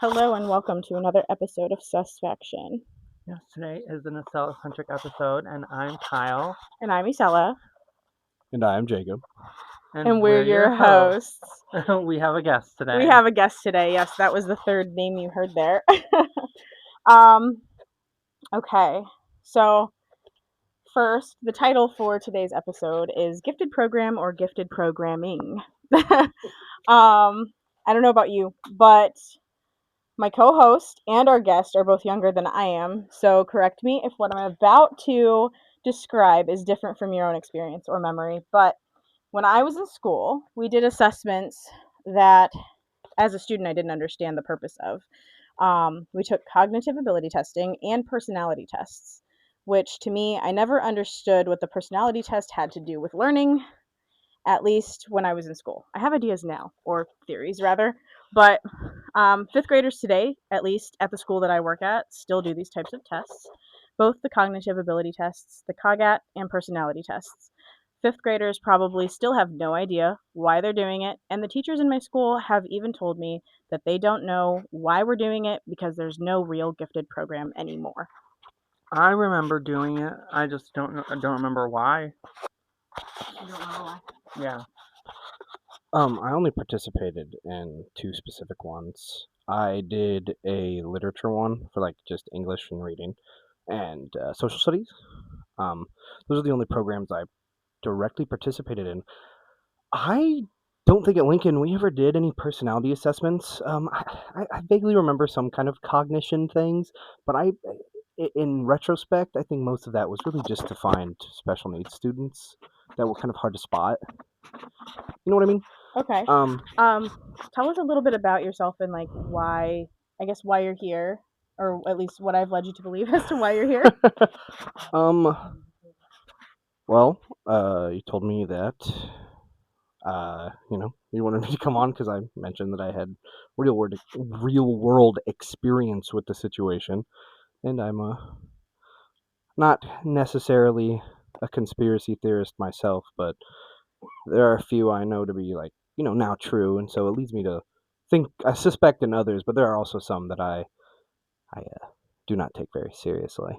Hello and welcome to another episode of Susfaction. Yes, today is an Acela-centric episode, and I'm Kyle, And I'm Isella, And I'm Jacob. and we're your hosts. We have a guest today. We have a guest today. Yes, that was the third name you heard there. Okay, so first, the title for today's episode is Gifted Program or Gifted Programming. I don't know about you, but my co-host and our guest are both younger than I am, so correct me if what I'm about to describe is different from your own experience or memory. But when I was in school, we did assessments that, as a student, I didn't understand the purpose of. We took cognitive ability testing and personality tests, which to me, I never understood what the personality test had to do with learning, at least when I was in school. I have ideas now, or theories rather, but fifth graders today, at least at the school that I work at, still do these types of tests, both the cognitive ability tests, the COGAT, and personality tests. Fifth graders probably still have no idea why they're doing it, and the teachers in my school have even told me that they don't know why we're doing it because there's no real gifted program anymore. I remember doing it. I just don't remember why. You don't know why? Yeah. I only participated in two specific ones. I did a literature one for just English and reading, and social studies. Those are the only programs I directly participated in. I don't think at Lincoln we ever did any personality assessments. I vaguely remember some kind of cognition things, but in retrospect, I think most of that was really just to find special needs students that were kind of hard to spot. You know what I mean? Okay. Tell us a little bit about yourself and why you're here, or at least what I've led you to believe as to why you're here. Well, you told me that, you wanted me to come on because I mentioned that I had real world experience with the situation, and I'm not necessarily a conspiracy theorist myself, but there are a few I know to be now true, and so it leads me to I suspect in others, but there are also some that I do not take very seriously.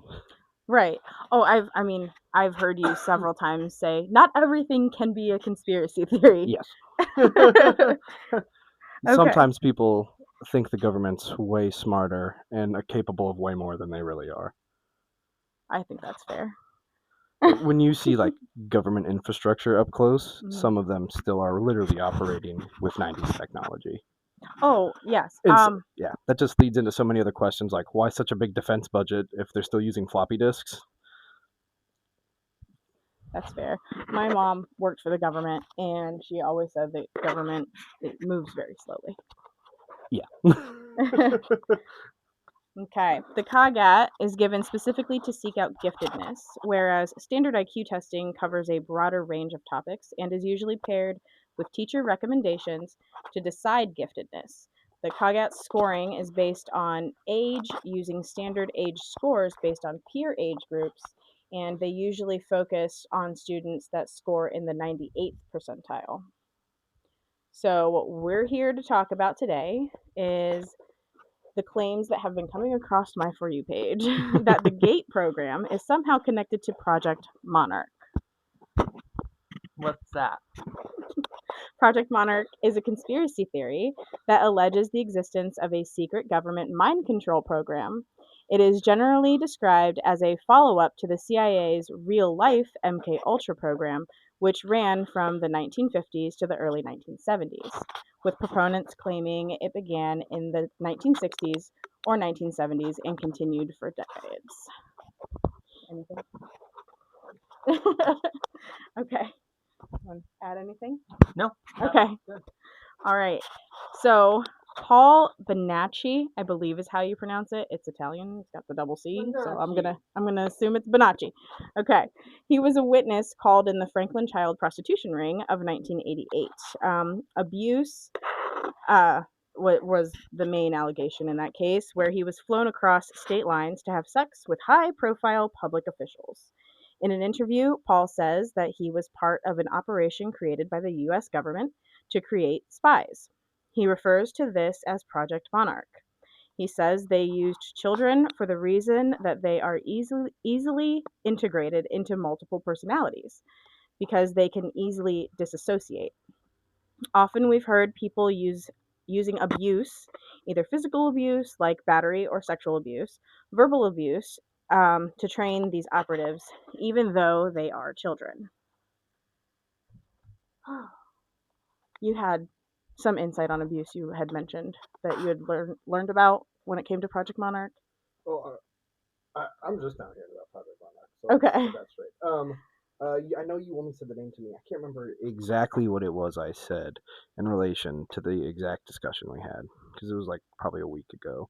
Right. Oh, I've heard you several times say not everything can be a conspiracy theory. Yes. Okay. Sometimes people think the government's way smarter and are capable of way more than they really are. I think that's fair. When you see government infrastructure up close, Mhm. some of them still are literally operating with 90s technology. Oh, yes. Yeah, that just leads into so many other questions, like why such a big defense budget if they're still using floppy disks? That's fair. My mom worked for the government, and she always said that government, it moves very slowly. Yeah. Okay. The COGAT is given specifically to seek out giftedness, whereas standard IQ testing covers a broader range of topics and is usually paired with teacher recommendations to decide giftedness. The COGAT scoring is based on age, using standard age scores based on peer age groups, and they usually focus on students that score in the 98th percentile. So, what we're here to talk about today is the claims that have been coming across my For You page that the GATE program is somehow connected to Project Monarch. What's that? Project Monarch is a conspiracy theory that alleges the existence of a secret government mind control program. It is generally described as a follow-up to the CIA's real-life MKUltra program, which ran from the 1950s to the early 1970s, with proponents claiming it began in the 1960s or 1970s and continued for decades. Anything? Okay. Want to add anything? No. Okay. Good. All right. So Paul Bonacci, I believe is how you pronounce it. It's Italian. It's got the double C. So I'm gonna assume it's Bonacci. Okay. He was a witness called in the Franklin child prostitution ring of 1988. Abuse was the main allegation in that case, where he was flown across state lines to have sex with high-profile public officials. In an interview, Paul says that he was part of an operation created by the U.S. government to create spies. He refers to this as Project Monarch. He says they used children for the reason that they are easily integrated into multiple personalities because they can easily disassociate. Often we've heard people using abuse, either physical abuse like battery or sexual abuse, verbal abuse, to train these operatives, even though they are children. You had some insight on abuse you had mentioned that you had learned about when it came to Project Monarch. Well, I'm just now hearing about Project Monarch, so Okay. let's get that straight. I know you only said the name to me. I can't remember exactly what it was I said in relation to the exact discussion we had because it was like probably a week ago.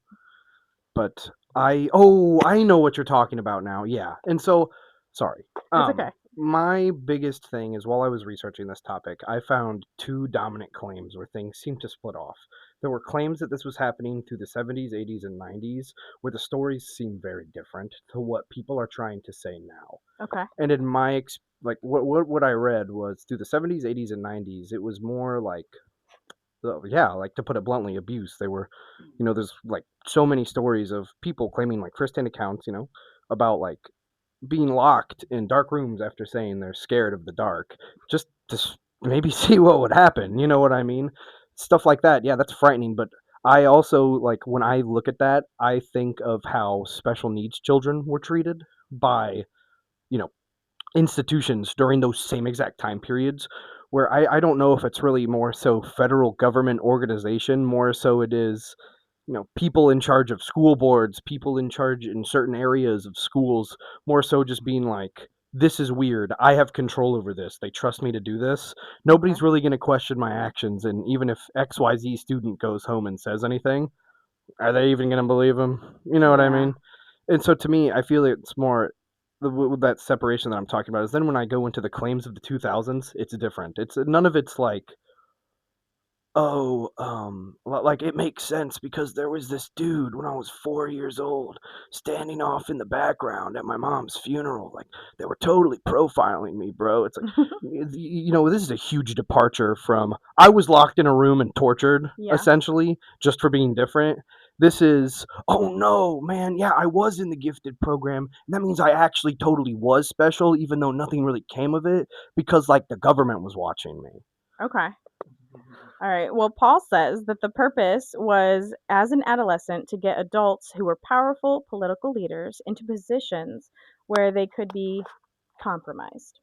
But I know what you're talking about now. Yeah, and so sorry. That's okay. My biggest thing is while I was researching this topic, I found two dominant claims where things seem to split off. There were claims that this was happening through the 70s, 80s, and 90s, where the stories seem very different to what people are trying to say now. Okay. And in my what I read was through the 70s, 80s, and 90s, it was more like like to put it bluntly, abuse. They were, there's like so many stories of people claiming like firsthand accounts, about like being locked in dark rooms after saying they're scared of the dark, just to maybe see what would happen. You know what I mean? Stuff like that. Yeah, that's frightening. But I also like when I look at that, I think of how special needs children were treated by, you know, institutions during those same exact time periods where I don't know if it's really more so federal government organization, more so it is, people in charge of school boards, people in charge in certain areas of schools, more so just being like, this is weird. I have control over this. They trust me to do this. Nobody's really going to question my actions. And even if XYZ student goes home and says anything, are they even going to believe him? You know what I mean? And so to me, I feel it's more that separation that I'm talking about is then when I go into the claims of the 2000s, it's different. It's none of it's like, oh, like it makes sense because there was this dude when I was 4 years old standing off in the background at my mom's funeral. Like they were totally profiling me, bro. It's like, this is a huge departure from I was locked in a room and tortured essentially just for being different. This is, oh no, man, yeah, I was in the gifted program. And that means I actually totally was special, even though nothing really came of it because like the government was watching me. Okay. All right. Well, Paul says that the purpose was, as an adolescent, to get adults who were powerful political leaders into positions where they could be compromised.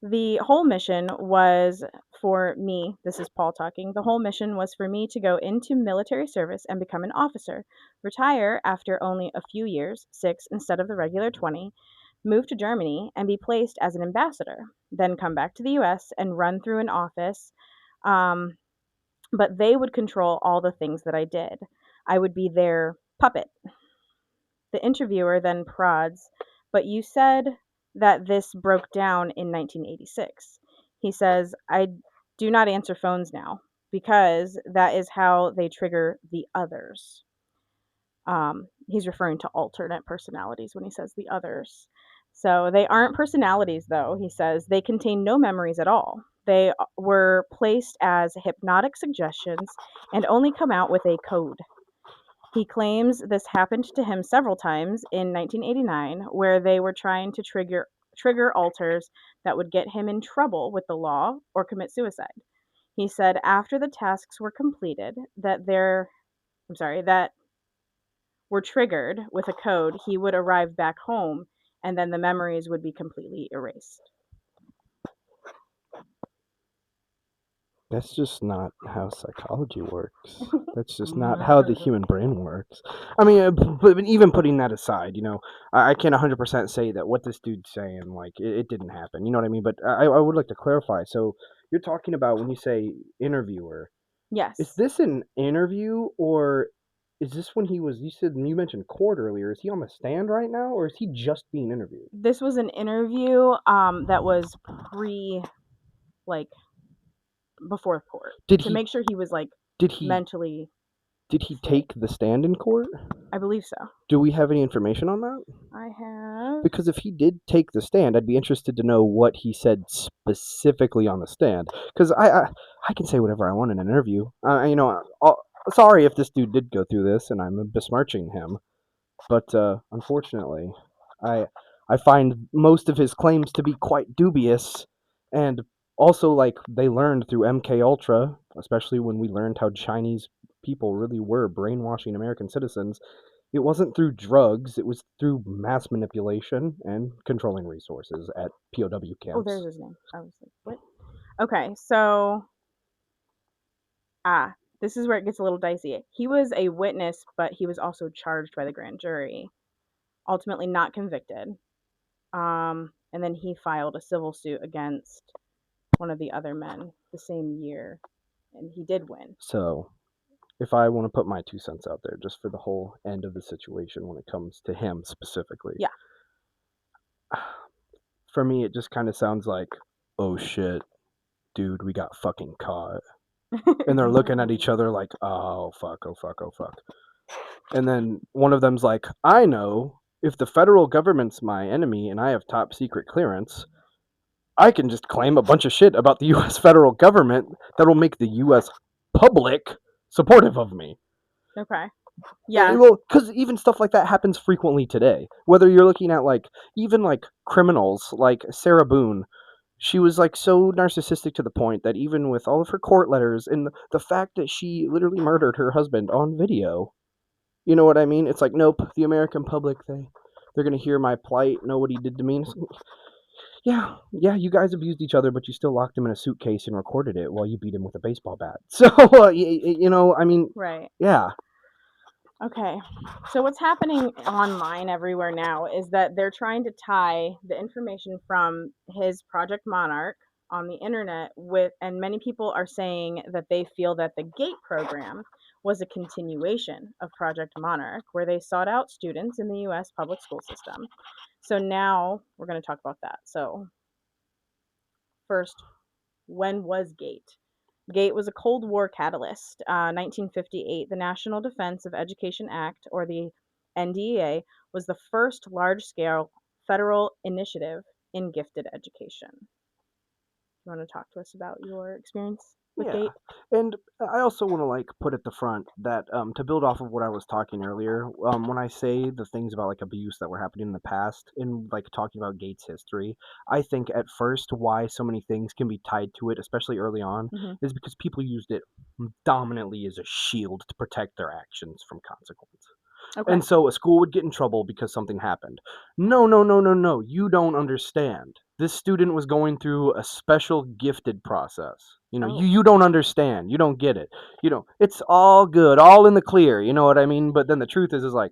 The whole mission was for me, this is Paul talking, the whole mission was for me to go into military service and become an officer, retire after only a few years, 6 instead of the regular 20, move to Germany and be placed as an ambassador, then come back to the US and run through an office. But they would control all the things that I did. I would be their puppet. The interviewer then prods, but you said that this broke down in 1986. He says, I do not answer phones now because that is how they trigger the others. He's referring to alternate personalities when he says the others. So they aren't personalities, though, he says. They contain no memories at all. They were placed as hypnotic suggestions and only come out with a code. He claims this happened to him several times in 1989, where they were trying to trigger alters that would get him in trouble with the law or commit suicide. He said after the tasks were completed that were triggered with a code, he would arrive back home and then the memories would be completely erased. That's just not how psychology works. That's just not how the human brain works. I mean, but even putting that aside, I can't 100% say that what this dude's saying, like, it didn't happen. You know what I mean? But I would like to clarify. So you're talking about when you say interviewer. Yes. Is this an interview or is this when you mentioned court earlier. Is he on the stand right now or is he just being interviewed? This was an interview that was before court to make sure he was mentally. Did he take the stand in court? I believe so. Do we have any information on that? I have. Because if he did take the stand, I'd be interested to know what he said specifically on the stand. Because I can say whatever I want in an interview. sorry if this dude did go through this, and I'm besmirching him. But unfortunately, I I find most of his claims to be quite dubious, and also like they learned through MKUltra, especially when we learned how Chinese people really were brainwashing American citizens. It wasn't through drugs; it was through mass manipulation and controlling resources at POW Oh, camps. there's his name. I was like, what? Okay, so this is where it gets a little dicey. He was a witness, but he was also charged by the grand jury, ultimately not convicted. And then he filed a civil suit against one of the other men the same year, and he did win. So, if I want to put my 2 cents out there, just for the whole end of the situation when it comes to him specifically, Yeah. for me, it just kind of sounds like, oh shit, dude, we got fucking caught. And they're looking at each other like, oh fuck, oh fuck, oh fuck. And then one of them's like, I know if the federal government's my enemy and I have top secret clearance, I can just claim a bunch of shit about the US federal government that'll make the US public supportive of me. Okay. Yeah. Well, because even stuff like that happens frequently today. Whether you're looking at like even like criminals like Sarah Boone, she was like so narcissistic to the point that even with all of her court letters and the fact that she literally murdered her husband on video, you know what I mean? It's like, nope, the American public, they're gonna hear my plight, know what he did to me. And yeah, you guys abused each other, but you still locked him in a suitcase and recorded it while you beat him with a baseball bat. So, I mean, Right. yeah. Okay. So what's happening online everywhere now is that they're trying to tie the information from his Project Monarch on the internet with, and many people are saying that they feel that the GATE program was a continuation of Project Monarch, where they sought out students in the US public school system. So now we're going to talk about that. So first, when was GATE? GATE was a Cold War catalyst. 1958, the National Defense of Education Act, or the NDEA, was the first large-scale federal initiative in gifted education. You want to talk to us about your experience with Yeah, GATE? and I also want to like put at the front that to build off of what I was talking earlier, when I say the things about like abuse that were happening in the past and like talking about Gates' history, I think at first why so many things can be tied to it, especially early on, Mm-hmm. is because people used it dominantly as a shield to protect their actions from consequence. Okay. And so a school would get in trouble because something happened. No, no, no, no, no. You don't understand. This student was going through a special gifted process. You know, Oh. you don't understand. You don't get it. You know, it's all good, all in the clear. You know what I mean? But then the truth is like,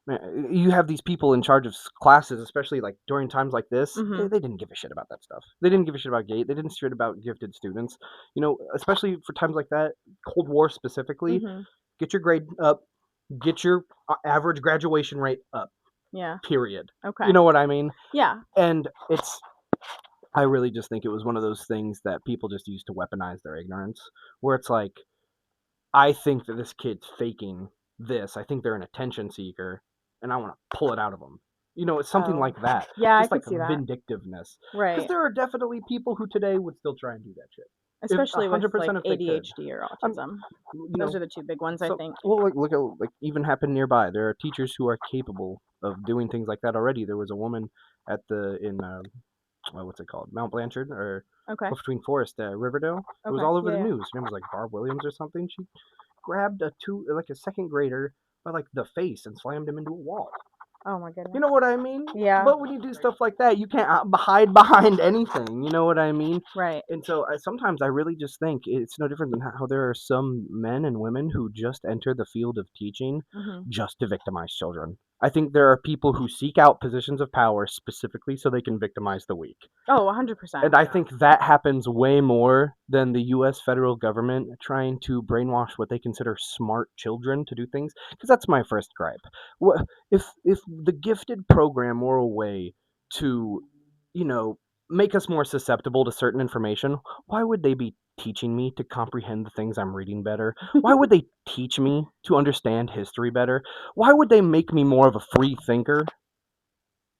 man, you have these people in charge of classes, especially like during times like this. Mm-hmm. They didn't give a shit about that stuff. They didn't give a shit about GATE. They didn't shit about gifted students. You know, especially for times like that, Cold War specifically. Mm-hmm. Get your grade up, get your average graduation rate up. Yeah. Period. Okay. You know what I mean? Yeah. And I really just think it was one of those things that people just used to weaponize their ignorance, where it's like, I think that this kid's faking this. I think they're an attention seeker, and I want to pull it out of them. You know, it's something Oh. like that. Yeah, Just I like could see that. vindictiveness. Because Right. there are definitely people who today would still try and do that shit. Especially with 100% like if they could. ADHD or autism. You Those know, are the two big ones, I so, think. well, like look at like even happened nearby. There are teachers who are capable of doing things like that already. There was a woman at the in what's it called, Mount Blanchard or Okay. between Forest, Riverdale. It was Okay. all over Yeah, the yeah. news. Her name was like Barb Williams or something. She grabbed a second grader by like the face and slammed him into a wall. Oh my goodness. You know what I mean? Yeah. But when you do stuff like that, you can't hide behind anything. You know what I mean? Right. And so sometimes I really just think it's no different than how there are some men and women who just enter the field of teaching Mm-hmm. just to victimize children. I think there are people who seek out positions of power specifically so they can victimize the weak. Oh, 100%. And I think that happens way more than the US federal government trying to brainwash what they consider smart children to do things. Because that's my first gripe. If the gifted program were a way to, you know, make us more susceptible to certain information, why would they be teaching me to comprehend the things I'm reading better? Why would they teach me to understand history better? Why would they make me more of a free thinker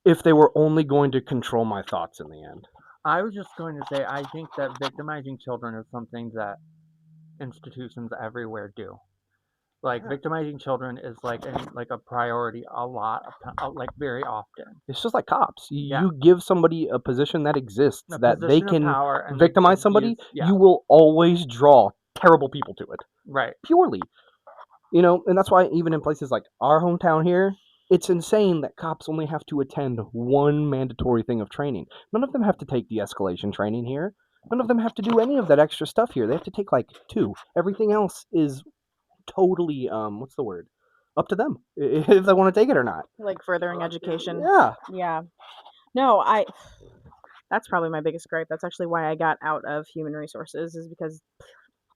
if they were only going to control my thoughts in the end? I was just going to say, I think that victimizing children is something that institutions everywhere do. Like victimizing children is like a priority a lot of like very often. It's just like cops. Yeah. You give somebody a position that exists A that they position of can power and they victimize can somebody, use- yeah. you will always draw terrible people to it. Right. Purely. You know, and that's why even in places like our hometown here, it's insane that cops only have to attend one mandatory thing of training. None of them have to take de-escalation training here. None of them have to do any of that extra stuff here. They have to take like 2. Everything else is totally what's the word? Up to them if they want to take it or not. Like furthering education. Yeah. Yeah. No, that's probably my biggest gripe. That's actually why I got out of human resources, is because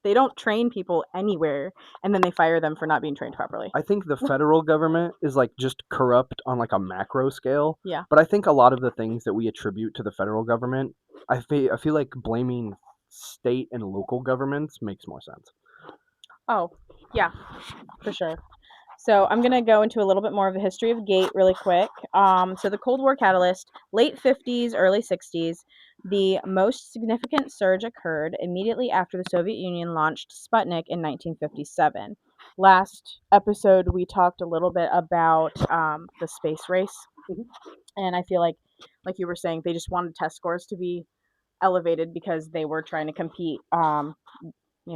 they don't train people anywhere and then they fire them for not being trained properly. I think the federal government is like just corrupt on like a macro scale. Yeah. But I think a lot of the things that we attribute to the federal government, I feel like blaming state and local governments makes more sense. Oh, yeah, for sure. So I'm going to go into a little bit more of the history of GATE really quick. So the Cold War catalyst, late 50s, early 60s, the most significant surge occurred immediately after the Soviet Union launched Sputnik in 1957. Last episode, we talked a little bit about the space race. And I feel like you were saying, they just wanted test scores to be elevated because they were trying to compete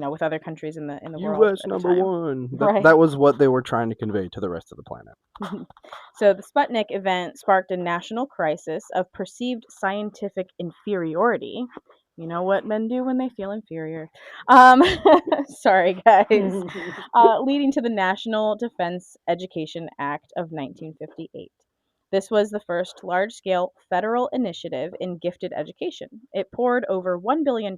with other countries in the world. US number 1. Right. That was what they were trying to convey to the rest of the planet. So the Sputnik event sparked a national crisis of perceived scientific inferiority. You know what men do when they feel inferior. Sorry, guys. Leading to the National Defense Education Act of 1958. This was the first large-scale federal initiative in gifted education. It poured over $1 billion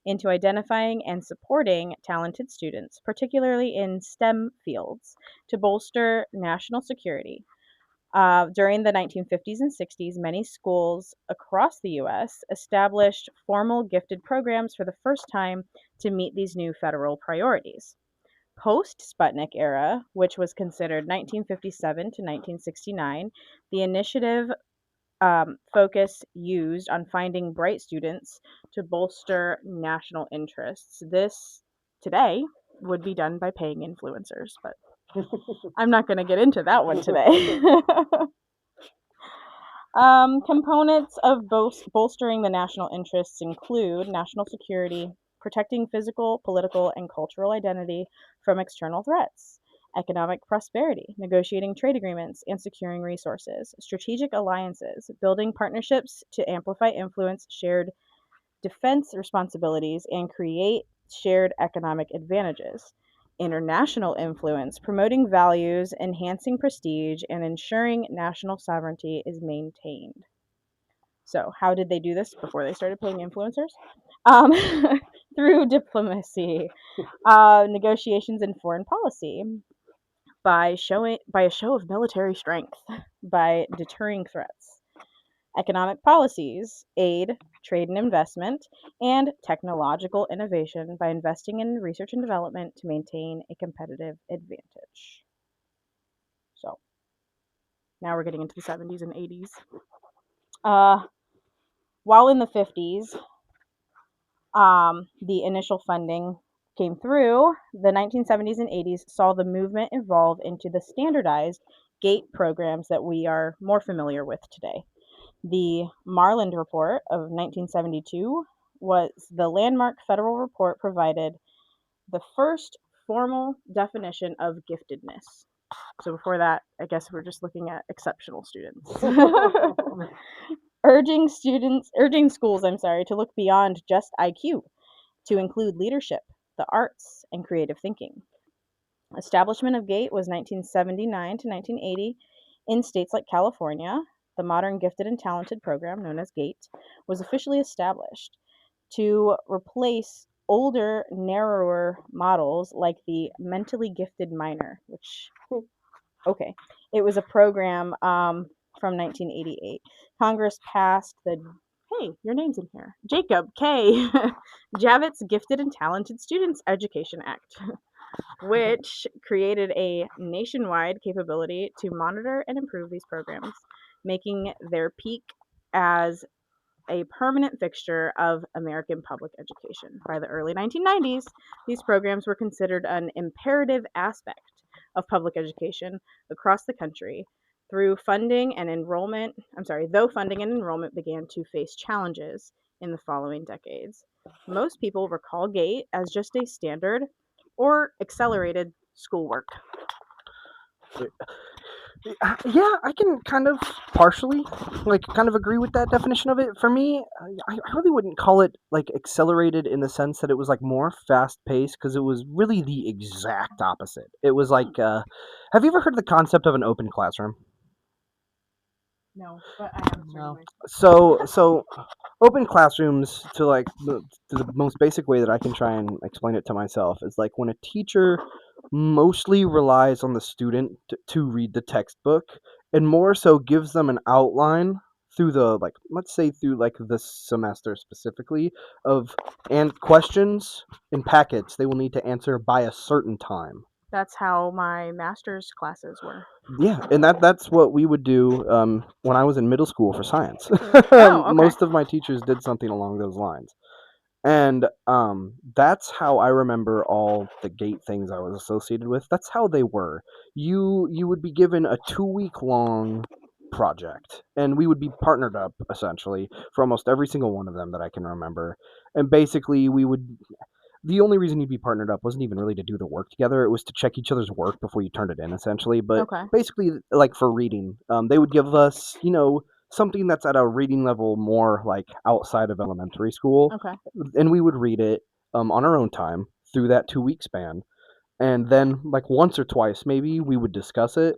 into identifying and supporting talented students, particularly in STEM fields, to bolster national security. During the 1950s and 60s, many schools across the U.S. established formal gifted programs for the first time to meet these new federal priorities. Post-Sputnik era, which was considered 1957 to 1969, the initiative focus used on finding bright students to bolster national interests. This, today, would be done by paying influencers, but I'm not going to get into that one today. Components of bolstering the national interests include national security, protecting physical, political, and cultural identity from external threats, economic prosperity, negotiating trade agreements and securing resources, strategic alliances, building partnerships to amplify influence, shared defense responsibilities, and create shared economic advantages, international influence, promoting values, enhancing prestige, and ensuring national sovereignty is maintained. So, how did they do this before they started paying influencers? Through diplomacy, negotiations, and foreign policy, by a show of military strength, by deterring threats, economic policies, aid, trade and investment, and technological innovation by investing in research and development to maintain a competitive advantage. So, now we're getting into the 70s and 80s. While in the 50s, the initial funding came through, the 1970s and 80s saw the movement evolve into the standardized GATE programs that we are more familiar with today. The Marland Report of 1972 was the landmark federal report, provided the first formal definition of giftedness. So before that, I guess we're just looking at exceptional students. urging schools, to look beyond just IQ, to include leadership, the arts, and creative thinking. Establishment of GATE was 1979 to 1980 in states like California. The modern Gifted and Talented program, known as GATE, was officially established to replace older, narrower models like the mentally gifted minor, which, okay, it was a program from 1988. Congress passed the, hey, your name's in here, Jacob K. Javits Gifted and Talented Students Education Act, which created a nationwide capability to monitor and improve these programs, making their peak as a permanent fixture of American public education. By the early 1990s, these programs were considered an imperative aspect of public education across the country. Though funding and enrollment began to face challenges in the following decades. Most people recall GATE as just a standard or accelerated schoolwork. Yeah, I can kind of partially, kind of agree with that definition of it. For me, I really wouldn't call it like accelerated in the sense that it was like more fast paced because it was really the exact opposite. It was like, have you ever heard of the concept of an open classroom? No, but I have No. So open classrooms to the most basic way that I can try and explain it to myself is like when a teacher mostly relies on the student to read the textbook and more so gives them an outline through the like let's say through like the semester specifically of and questions in packets they will need to answer by a certain time. That's how my master's classes were. Yeah, and that's what we would do when I was in middle school for science. Oh, okay. Most of my teachers did something along those lines. And that's how I remember all the gate things I was associated with. That's how they were. You would be given a 2 week long project, and we would be partnered up essentially for almost every single one of them that I can remember. And basically, we would the only reason you'd be partnered up wasn't even really to do the work together. It was to check each other's work before you turned it in, essentially. But Okay. basically, like for reading, they would give us, something that's at a reading level more like outside of elementary school, Okay. and we would read it on our own time through that 2 week span. And then, like once or twice, maybe we would discuss it,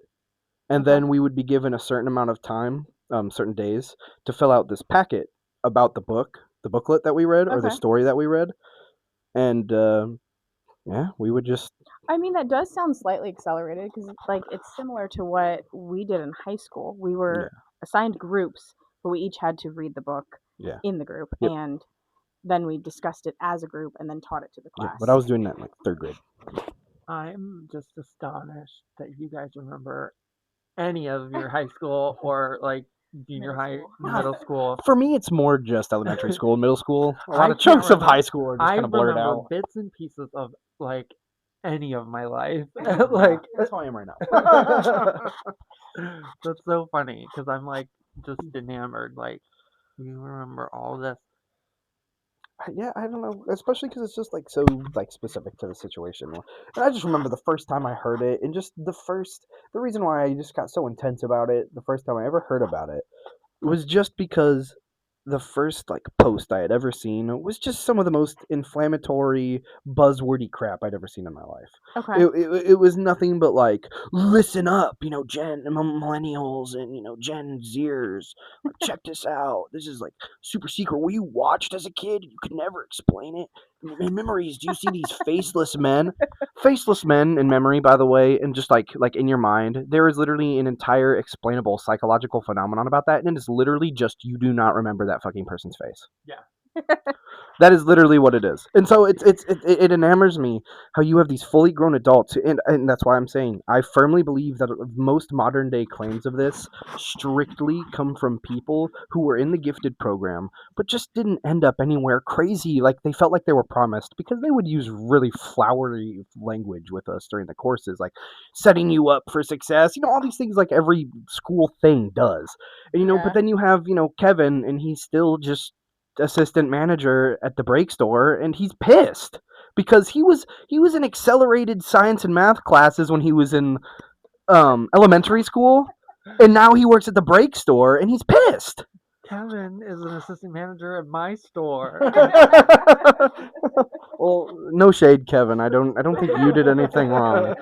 and Okay. then we would be given a certain amount of time, certain days, to fill out this packet about the booklet that we read, or the Okay. story that we read. And yeah, we would just I mean, that does sound slightly accelerated because, like, it's similar to what we did in high school. We were assigned groups, but we each had to read the book yeah. in the group, Yep. and then we discussed it as a group and then taught it to the Yeah, class. but I was doing that in like third grade. I'm just astonished that you guys remember any of your high school or like junior Middle high, school. middle school. For me, it's more just elementary school and middle school. A lot I of can't chunks of remember- high school are just I kind of blurred remember out. bits and pieces of like any of my life. Like That's how I am right now. that's so funny because I'm like just enamored. Like you remember all this. Yeah, I don't know, especially because it's just like so like specific to the situation. And I just remember the first time I heard it, and just the reason why I just got so intense about it the first time I ever heard about it was just because the first like post I had ever seen was just some of the most inflammatory, buzzwordy crap I'd ever seen in my life. Okay. It was nothing but like, listen up, millennials and Gen Zers, check this out. This is like super secret. Were you watched as a kid? You could never explain it. In memories, do you see these faceless men? Faceless men in memory, by the way, and just like in your mind, there is literally an entire explainable psychological phenomenon about that, and it is literally just you do not remember that fucking person's face. Yeah. That is literally what it is. And so it enamors me how you have these fully grown adults, and that's why I'm saying I firmly believe that most modern day claims of this strictly come from people who were in the gifted program but just didn't end up anywhere crazy like they felt like they were promised, because they would use really flowery language with us during the courses, like setting you up for success, all these things like every school thing does. And Yeah. but then you have Kevin, and he's still just assistant manager at the break store, and he's pissed because he was in accelerated science and math classes when he was in elementary school, and now he works at the break store and he's pissed. Kevin is an assistant manager at my store. Well, no shade, Kevin. I don't think you did anything wrong.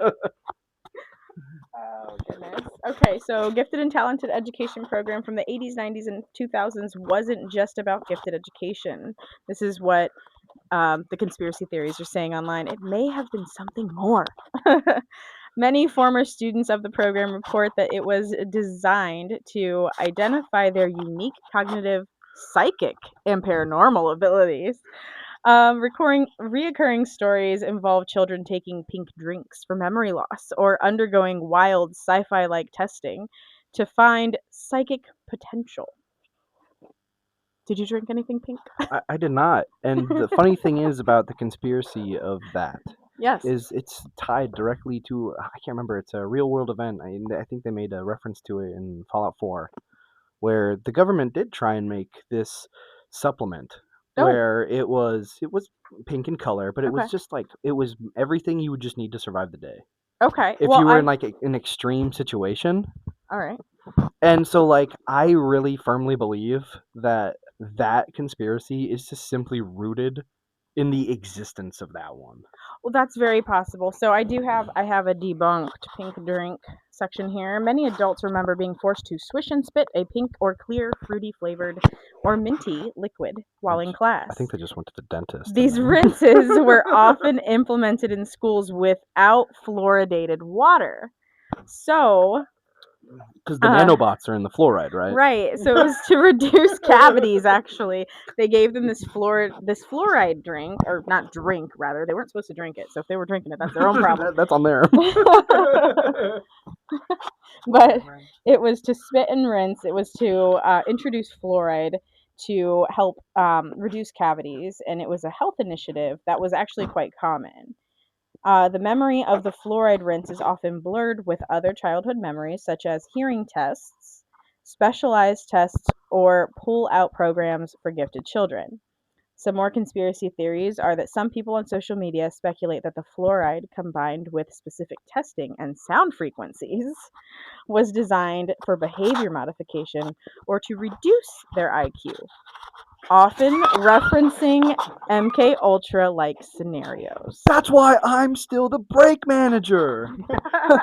Oh, goodness. Okay, so gifted and talented education program from the 80s, 90s, and 2000s wasn't just about gifted education. This is what the conspiracy theories are saying online. It may have been something more. Many former students of the program report that it was designed to identify their unique cognitive, psychic, and paranormal abilities. Reoccurring stories involve children taking pink drinks for memory loss or undergoing wild sci-fi-like testing to find psychic potential. Did you drink anything pink? I did not. And the funny thing is about the conspiracy of that Yes. is it's tied directly to, I can't remember, it's a real world event. I think they made a reference to it in Fallout 4, where the government did try and make this supplement Oh. where it was pink in color, but it was Okay. just like it was everything you would just need to survive the day. Okay. If well, you were I. in like an extreme situation. All right. And so like I really firmly believe that that conspiracy is just simply rooted in the existence of that one. Well, that's very possible. So I have a debunked pink drink section here. Many adults remember being forced to swish and spit a pink or clear, fruity flavored or minty liquid while in class. I think they just went to the dentist. These rinses were often implemented in schools without fluoridated water. So, because the nanobots are in the fluoride, right? Right. So it was to reduce cavities. Actually, they gave them this fluoride drink, or not drink, rather. They weren't supposed to drink it. So if they were drinking it, that's their own problem. That's on there. But it was to spit and rinse. It was to introduce fluoride to help reduce cavities, and it was a health initiative that was actually quite common. The memory of the fluoride rinse is often blurred with other childhood memories, such as hearing tests, specialized tests, or pull-out programs for gifted children. Some more conspiracy theories are that some people on social media speculate that the fluoride, combined with specific testing and sound frequencies, was designed for behavior modification or to reduce their IQ, often referencing MKUltra like scenarios. That's why I'm still the break manager.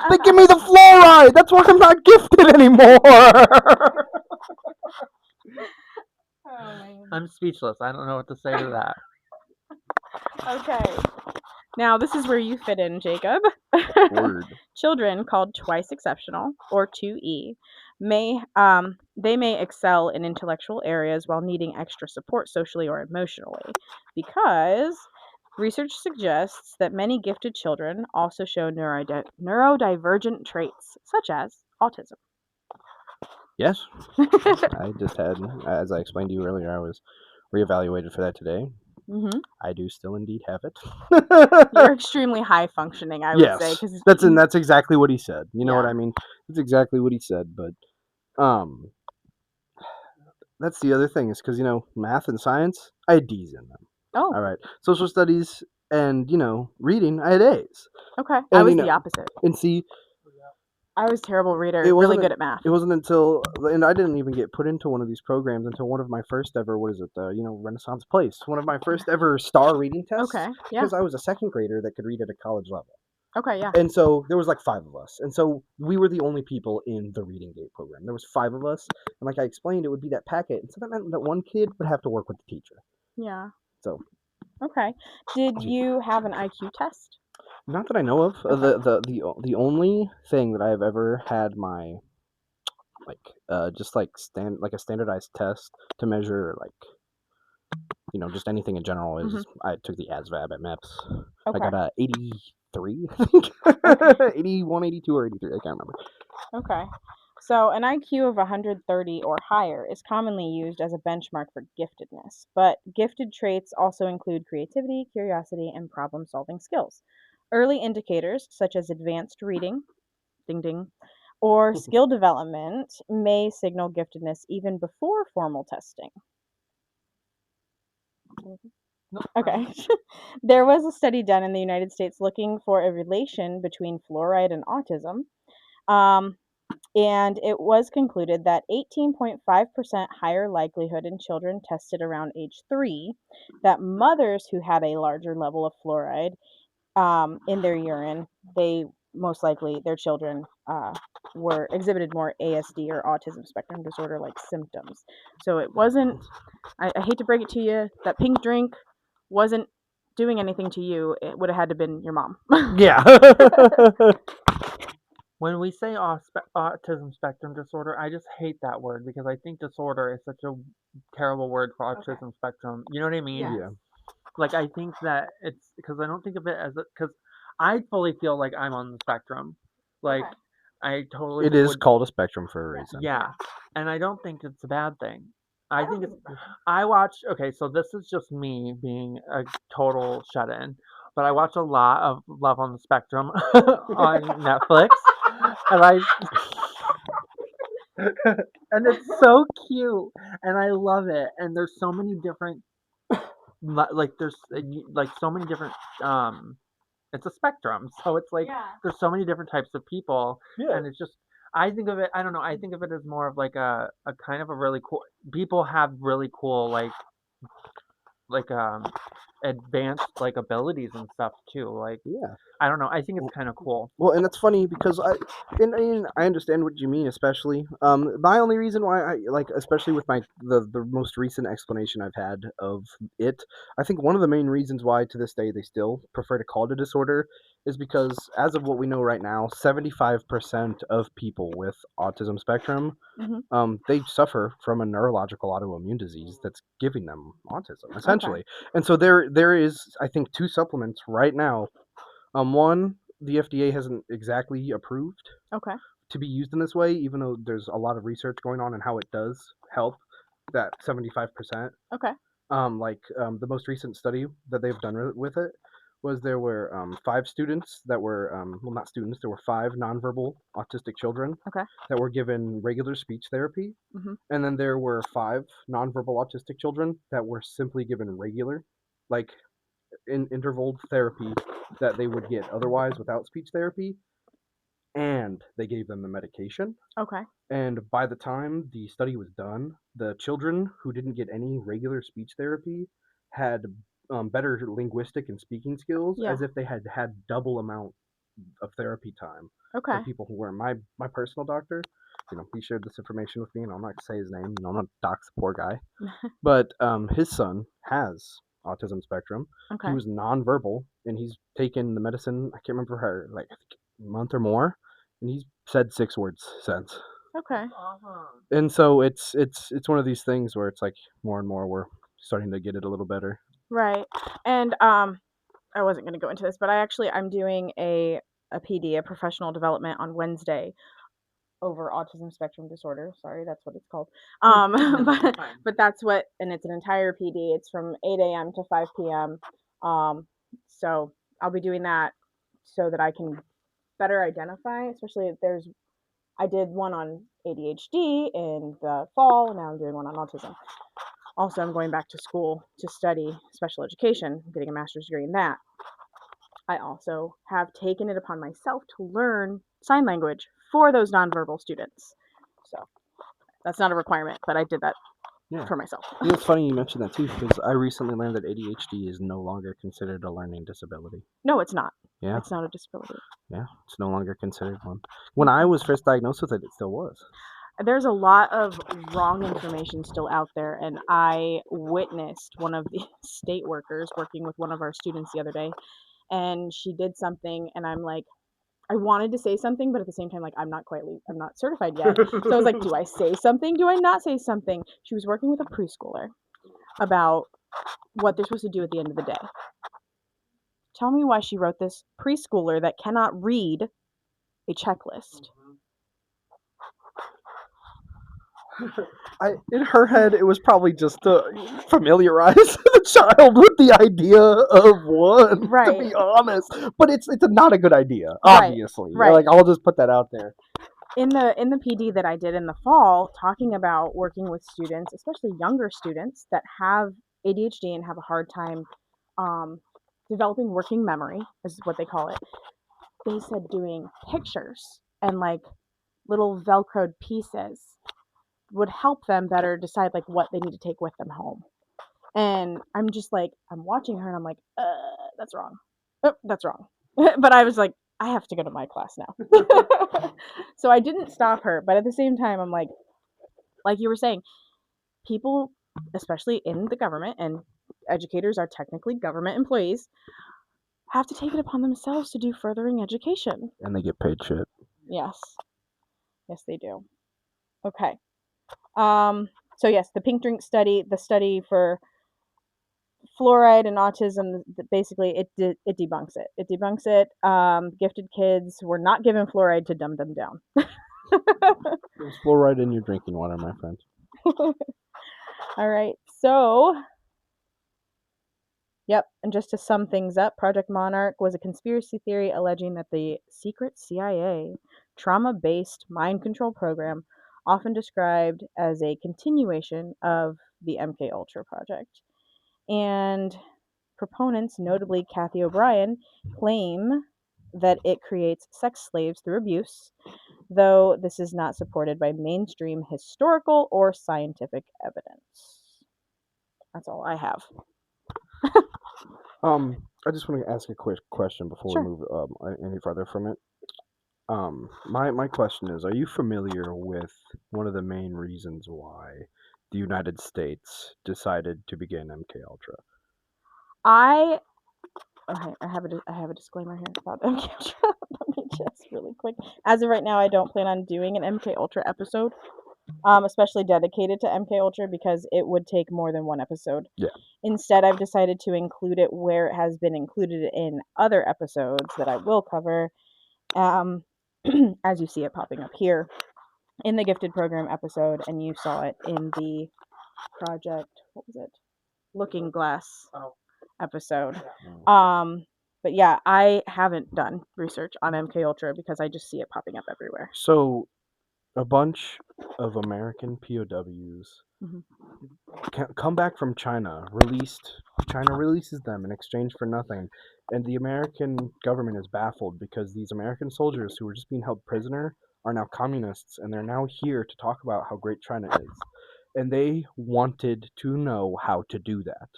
They give me the fluoride. That's why I'm not gifted anymore. I'm speechless. I don't know what to say to that. Okay. Now, this is where you fit in, Jacob. Word. Children called twice exceptional, or 2E, may excel in intellectual areas while needing extra support socially or emotionally, because research suggests that many gifted children also show neurodivergent traits, such as autism. Yes. I just had, as I explained to you earlier, I was reevaluated for that today. Mm-hmm. I do still indeed have it. You're extremely high functioning, I would say. Yes, that's exactly what he said. You know what I mean? That's exactly what he said. But that's the other thing is because math and science, I had D's in them. Oh. All right. Social studies and reading, I had A's. Okay. I was the opposite. And see, I was a terrible reader, really good at math. It wasn't until, and I didn't even get put into one of these programs until one of my first ever, Renaissance Place. One of my first ever star reading tests. Okay, yeah. Because I was a second grader that could read at a college level. Okay, yeah. And so there was like 5 of us. And so we were the only people in the Reading Gate program. There was 5 of us. And like I explained, it would be that packet. And so that meant that one kid would have to work with the teacher. Yeah. So. Okay. Did you have an IQ test? Not that I know of. Okay. The only thing that I've ever had my just like a standardized test to measure just anything in general is I took the ASVAB at MEPS. Okay. I got a 83, I think. 81, 82, or 83. I can't remember. Okay. So an IQ of 130 or higher is commonly used as a benchmark for giftedness, but gifted traits also include creativity, curiosity, and problem-solving skills. Early indicators, such as advanced reading, ding ding, or skill development, may signal giftedness even before formal testing. Okay. There was a study done in the United States looking for a relation between fluoride and autism. And it was concluded that 18.5% higher likelihood in children tested around age 3 that mothers who had a larger level of fluoride in their urine, they most likely, their children were exhibited more ASD or autism spectrum disorder like symptoms. So it wasn't, I hate to break it to you, that pink drink wasn't doing anything to you. It would have had to been your mom. Yeah. When we say autism spectrum disorder, I just hate that word because I think disorder is such a terrible word for autism spectrum. You know what I mean? Yes. Yeah. Like, I think that it's because I don't think of it as because I fully feel like I'm on the spectrum. Like, I totally. It is called a spectrum for a reason. Yeah, and I don't think it's a bad thing. I think it's. I watch. Okay, so this is just me being a total shut-in, but I watch a lot of Love on the Spectrum on Netflix, and and it's so cute, and I love it. And there's so many different, like there's like so many different. It's a spectrum, so it's like there's so many different types of people, Yeah. and it's just. I think of it. I don't know. I think of it as more of like a kind of a really cool. People have really cool like advanced like abilities and stuff too. Like Yeah. I don't know. I think it's kind of cool. Well, and it's funny because and I understand what you mean, especially. My only reason why I like, especially with the most recent explanation I've had of it, I think one of the main reasons why to this day they still prefer to call it a disorder is because, as of what we know right now, 75% of people with autism spectrum, they suffer from a neurological autoimmune disease that's giving them autism, essentially. And so there is, I think, two supplements right now. One, the FDA hasn't exactly approved Okay. to be used in this way, even though there's a lot of research going on and how it does help that 75%. Okay. The most recent study that they've done with it was there were 5 students that were, well, not students, there were 5 nonverbal autistic children Okay. that were given regular speech therapy. Mhm. And then there were 5 nonverbal autistic children that were simply given regular, like interval therapy that they would get otherwise without speech therapy, and they gave them the medication. Okay. And by the time the study was done, the children who didn't get any regular speech therapy had better linguistic and speaking skills, Yeah. as if they had had double amount of therapy time. Okay. For people who were my personal doctor, he shared this information with me, and I'm not gonna say his name. I'm not dox the poor guy, but his son has autism spectrum. Okay. He was nonverbal, and he's taken the medicine. I can't remember her, like I think a month or more, and he's said 6 words since. Okay. And so it's one of these things where it's like more and more we're starting to get it a little better. Right. And I wasn't going to go into this, but I'm doing a PD, a professional development on Wednesday over autism spectrum disorder. Sorry, that's what it's called. But that's what, and it's an entire PD. It's from 8 a.m. to 5 p.m. So I'll be doing that so that I can better identify, especially if I did one on ADHD in the fall, and now I'm doing one on autism. Also, I'm going back to school to study special education, getting a master's degree in that. I also have taken it upon myself to learn sign language for those nonverbal students. So that's not a requirement, but I did that for myself. It's funny you mentioned that too, because I recently learned that ADHD is no longer considered a learning disability. No, it's not. Yeah. It's not a disability. Yeah, it's no longer considered one. When I was first diagnosed with it, it still was. There's a lot of wrong information still out there, and I witnessed one of the state workers working with one of our students the other day, and she did something, and I'm like, I wanted to say something, but at the same time, like, I'm not certified yet. So I was like, do I say something? Do I not say something? She was working with a preschooler about what they're supposed to do at the end of the day. Tell me why she wrote this preschooler that cannot read a checklist. In her head, it was probably just to familiarize the child with the idea of one, Right. to be honest. But it's not a good idea, Right, obviously. right. Like, I'll just put that out there. In the PD that I did in the fall, talking about working with students, especially younger students that have ADHD and have a hard time developing working memory, is what they call it. They said doing pictures and like little Velcroed pieces would help them better decide like what they need to take with them home. And I'm just like, I'm watching her and I'm like, that's wrong. That's wrong. But I was like, I have to go to my class now. So I didn't stop her, but at the same time, I'm like you were saying, people, especially in the government, and educators are technically government employees, have to take it upon themselves to do furthering education. And they get paid shit. Yes. Yes, they do. Okay. So yes, the pink drink study, the study for fluoride and autism, basically it debunks it. It debunks it. Gifted kids were not given fluoride to dumb them down. There's fluoride in your drinking water, my friend. All right. So, yep. And just to sum things up, Project Monarch was a conspiracy theory alleging that the secret CIA trauma-based mind control program, often described as a continuation of the MKUltra project. And proponents, notably Kathy O'Brien, claim that it creates sex slaves through abuse, though this is not supported by mainstream historical or scientific evidence. That's all I have. I just want to ask a quick question before Sure. we move any further from it. My question is, are you familiar with one of the main reasons why the United States decided to begin MKUltra? I have a disclaimer here about MKUltra. Let me just really quick. As of right now, I don't plan on doing an MKUltra episode, especially dedicated to MKUltra, because it would take more than one episode. Yeah. Instead, I've decided to include it where it has been included in other episodes that I will cover, as you see it popping up here in the gifted program episode, and you saw it in the project, what was it? Looking Glass episode. But yeah, I haven't done research on MKUltra because I just see it popping up everywhere. So, a bunch of American POWs come back from China. China releases them in exchange for nothing, and the American government is baffled because these American soldiers who were just being held prisoner are now communists, and they're now here to talk about how great China is, and they wanted to know how to do that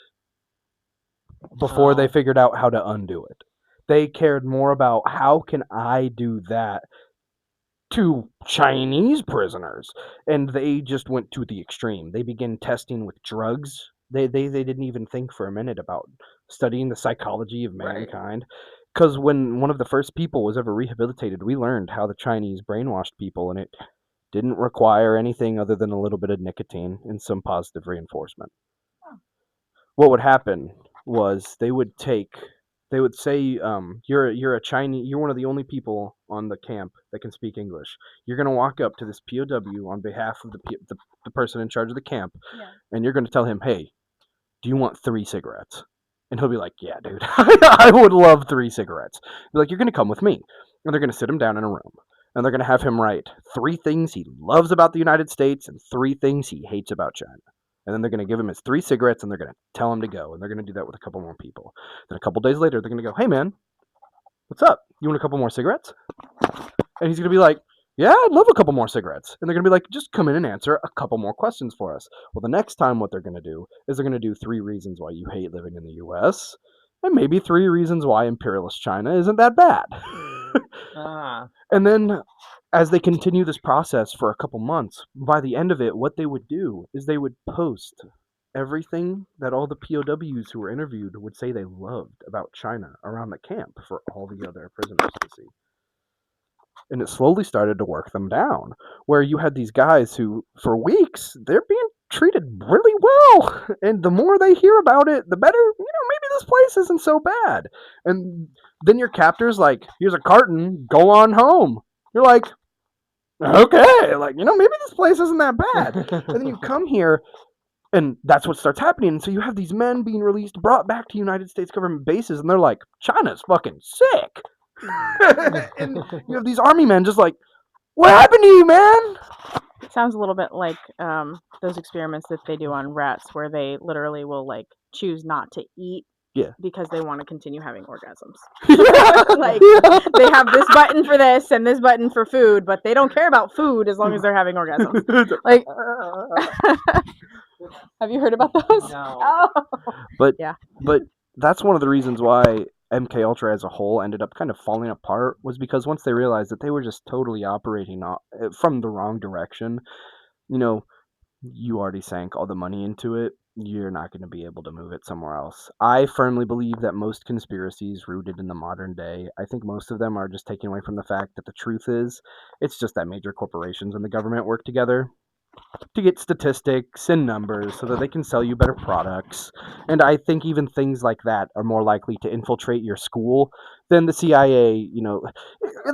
before they figured out how to undo it. They cared more about how can I do that to Chinese prisoners, and they just went to the extreme. They began testing with drugs. They didn't even think for a minute about studying the psychology of mankind. Because when one of the first people was ever rehabilitated, we learned how the Chinese brainwashed people, and it didn't require anything other than a little bit of nicotine and some positive reinforcement. What would happen was they would say, you're a Chinese, you're one of the only people on the camp that can speak English. You're gonna walk up to this POW on behalf of the person in charge of the camp, and you're gonna tell him, hey, do you want 3 cigarettes? And he'll be like, yeah, dude, I would love 3 cigarettes. Be like, you're gonna come with me, and they're gonna sit him down in a room, and they're gonna have him write 3 things he loves about the United States and 3 things he hates about China. And then they're going to give him his 3 cigarettes, and they're going to tell him to go. And they're going to do that with a couple more people. Then a couple days later, they're going to go, hey, man, what's up? You want a couple more cigarettes? And he's going to be like, yeah, I'd love a couple more cigarettes. And they're going to be like, just come in and answer a couple more questions for us. Well, the next time what they're going to do is they're going to do 3 reasons why you hate living in the U.S. and maybe 3 reasons why imperialist China isn't that bad. And then as they continue this process for a couple months, by the end of it, what they would do is they would post everything that all the POWs who were interviewed would say they loved about China around the camp for all the other prisoners to see. And it slowly started to work them down, where you had these guys who, for weeks, they're being treated really well. And the more they hear about it, the better, maybe this place isn't so bad. And then your captor's like, here's a carton, go on home. You're like, okay, maybe this place isn't that bad. And then you come here, and that's what starts happening. And so you have these men being released, brought back to United States government bases, and they're like, China's fucking sick. And you have these army men just like, what happened to you, man? It sounds a little bit like those experiments that they do on rats, where they literally will choose not to eat because they want to continue having orgasms. They have this button for this and this button for food, but they don't care about food as long as they're having orgasms. Have you heard about those? No. Oh. But that's one of the reasons why MKUltra as a whole ended up kind of falling apart, was because once they realized that they were just totally operating from the wrong direction, you already sank all the money into it. You're not going to be able to move it somewhere else. I firmly believe that most conspiracies rooted in the modern day, I think most of them are just taken away from the fact that the truth is, it's just that major corporations and the government work together to get statistics and numbers so that they can sell you better products. And I think even things like that are more likely to infiltrate your school than the CIA.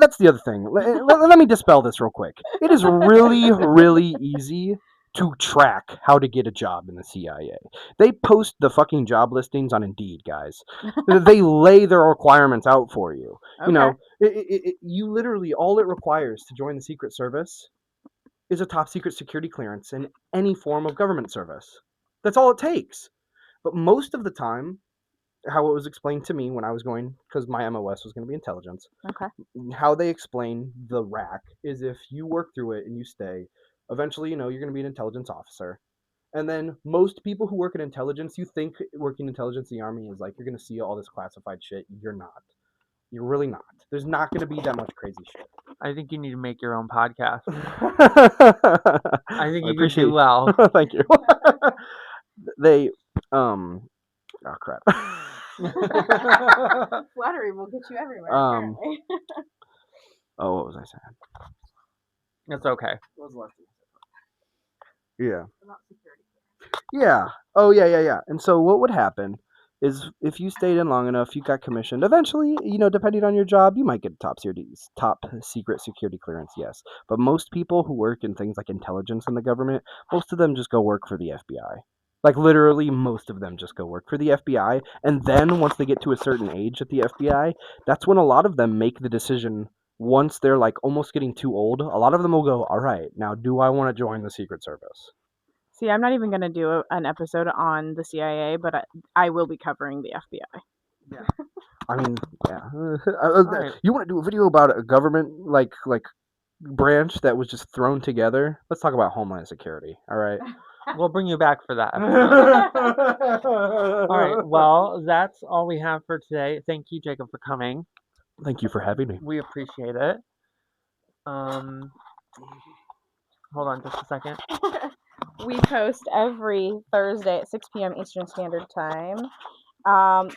That's the other thing. Let me dispel this real quick. It is really, really easy to track how to get a job in the CIA. They post the fucking job listings on Indeed, guys. They lay their requirements out for you. Okay. You know, you literally, all it requires to join the Secret Service is a top secret security clearance in any form of government service. That's all it takes. But most of the time, how it was explained to me when I was going, because my MOS was going to be intelligence, Okay. how they explain the rack is if you work through it and you stay, eventually, you're going to be an intelligence officer. And then most people who work in intelligence, you think working intelligence in the Army is like, you're going to see all this classified shit. You're not. You're really not. There's not going to be that much crazy shit. I think you need to make your own podcast. I think I you could appreciate do well. Thank you. They, oh crap. Flattery will get you everywhere, apparently. Oh, what was I saying? It's okay. What was the last thing? Yeah. Yeah. Oh, yeah. And so what would happen is if you stayed in long enough, you got commissioned. Eventually, depending on your job, you might get top secret security clearance, yes. But most people who work in things like intelligence in the government, most of them just go work for the FBI. Like literally most of them just go work for the FBI. And then once they get to a certain age at the FBI, that's when a lot of them make the decision. Once they're like almost getting too old, a lot of them will go, all right, now do I want to join the Secret Service? See, I'm not even going to do an episode on the CIA, but I will be covering the FBI. Yeah. I mean, yeah. Right. You want to do a video about a government like branch that was just thrown together? Let's talk about Homeland Security. All right. We'll bring you back for that episode. All right. Well, that's all we have for today. Thank you, Jacob, for coming. Thank you for having me. We appreciate it. Hold on just a second. We post every Thursday at 6 p.m. Eastern Standard Time.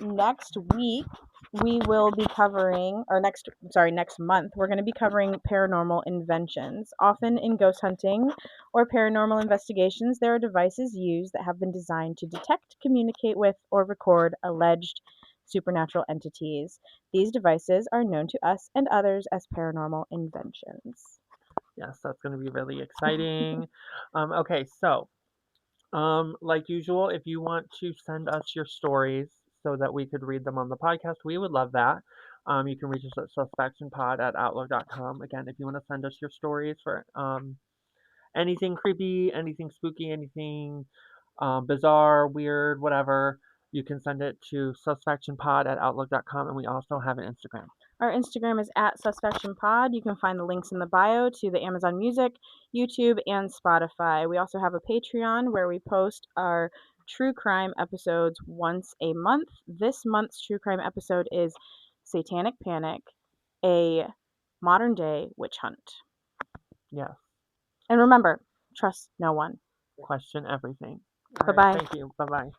Next week, we will be covering, next month, we're going to be covering paranormal inventions. Often in ghost hunting or paranormal investigations, there are devices used that have been designed to detect, communicate with, or record alleged supernatural entities. These devices are known to us and others as paranormal inventions. Yes, that's going to be really exciting. Okay, so like usual, if you want to send us your stories so that we could read them on the podcast, we would love that. You can reach us at suspectionpod@outlook.com. Again, if you want to send us your stories for anything creepy, anything spooky, anything bizarre, weird, whatever, you can send it to suspectionpod@outlook.com, and we also have an Instagram. Our Instagram is @suspectionpod. You can find the links in the bio to the Amazon Music, YouTube, and Spotify. We also have a Patreon where we post our true crime episodes once a month. This month's true crime episode is Satanic Panic, a modern day witch hunt. Yes. And remember, trust no one. Question everything. Bye-bye. Thank you. Bye-bye.